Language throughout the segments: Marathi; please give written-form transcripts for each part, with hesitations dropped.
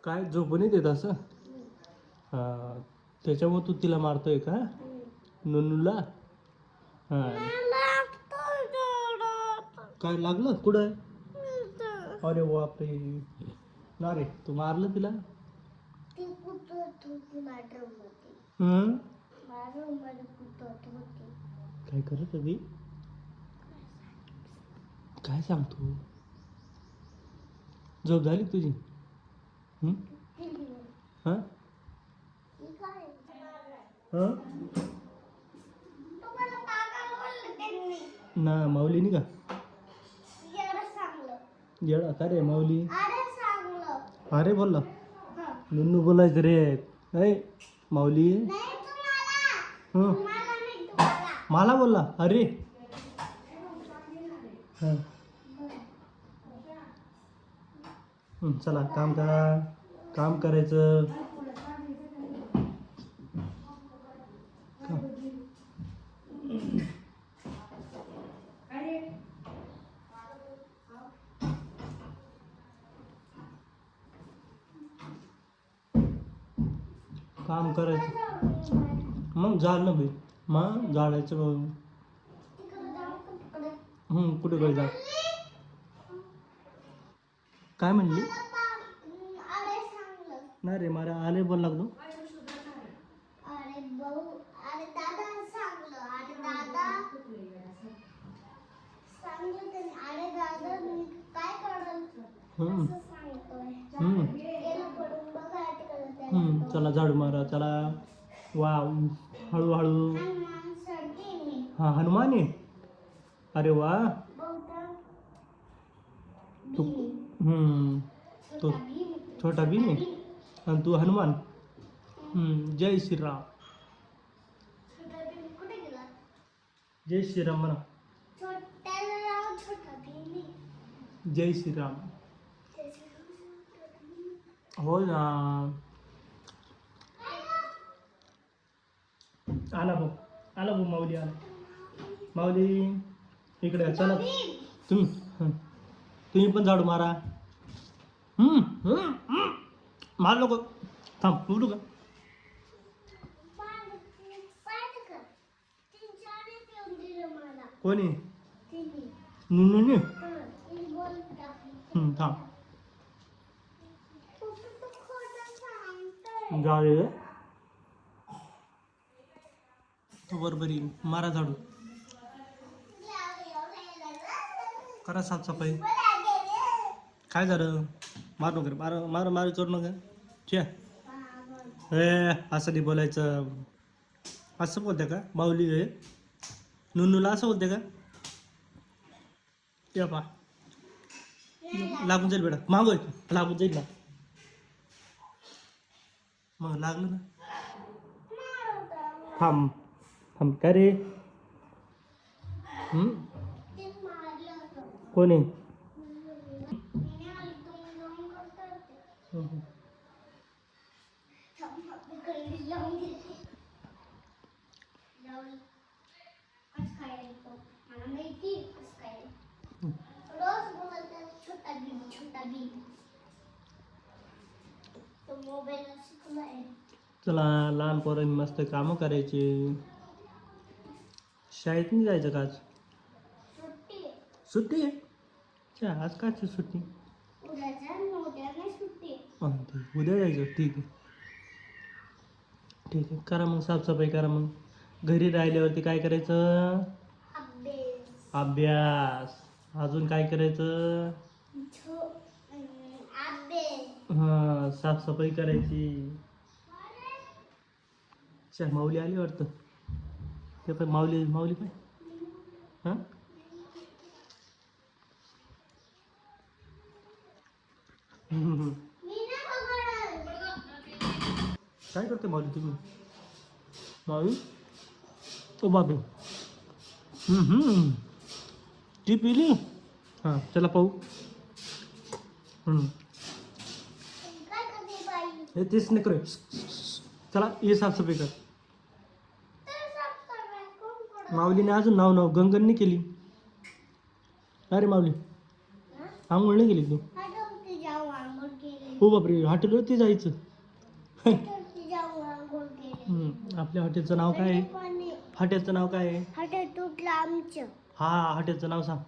काय झोपून देत असं? हां, त्याच्यामुळे तू तिला मारतोय का नुनूला? हां, काय लागलं कुठं? अरे बापरे, ना रे तू मारलं तिला? हं? काय करत होती? काय सांगतो? झोप झाली का तुझी? हं? हां हां ना माऊलीनी का येडा का रे माऊली? अरे बोलला नुनू बोलायचं रे. नाही माऊली. हं. मला बोलला अरे. हां. चला काम करा, काम करायचं. काम करायचं मग झालं भाई. मग झाडायचं मग. कुठे काय जा? काय म्हणली? नाही रे मला आले बोल लागलो. चला झाडू मारा चला. वा हळूहळू. हा हनुमान आहे. अरे वा. तू तो छोटा भीम आहे आणि तू हनुमान. जय श्रीराम. जय श्रीराम म्हणा. जय श्रीराम. हो ना. आला भाऊ माऊली आला. माऊली इकडे चला तुम्ही. तुम्ही पण झाडू मारा. मार नको. थांब उठू का? कोणी? नुनूने. थांब झाडे बरोबर येईल. मारा झाडू. करा साफसफाई. काय झालं? मारू नका मारू करू नका. छे असं नाही बोलायचं. असं बोलते का माऊली हे? नुनूला असं बोलते का? ये पा लागून जाईल बेटा. मागोय लागून जाईल ना. मग लागलं ना. थांब थांब काय रे? कोणी? चला लहान पोरांनी मस्त कामं करायची. शाळेत नाही जायचं का आज? सुट्टी आहे. अच्छा आज काची सुट्टी? उद्या जायचं. ठीक आहे ठीक आहे. करा मग साफसफाई करा. मग घरी राहिल्यावरती काय करायचं? अभ्यास. अजून काय करायचं? हां साफसफाई करायची. अच्छा माऊली आली वाटतं. ते पण माऊली काय? हां काय करते माऊली तुम्ही? माऊली ओ बाबी. ती पिली. हां चला पाहू. हे तेच नाही करे. चला ये साफसफाई कर. माऊलीने अजून नाव गंगन नाही केली. अरे माऊली आंघोळ नाही केली तू? हो बापरे, हॉटेलवरती जायचं. हॉटेलवरती जाऊन आंघोळ केली. आपल्या हॉटेलचं नाव काय आहे? हॉटेलचं नाव काय आहे? हॉटेल तुटलं आमचं. हा, हॉटेलचं नाव सांग.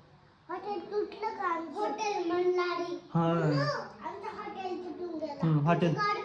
हॉटेल तुटलं का आमचं? हॉटेल मनलारी. हा, आमचं हॉटेल तुटून गेलं. हॉटेल गाडी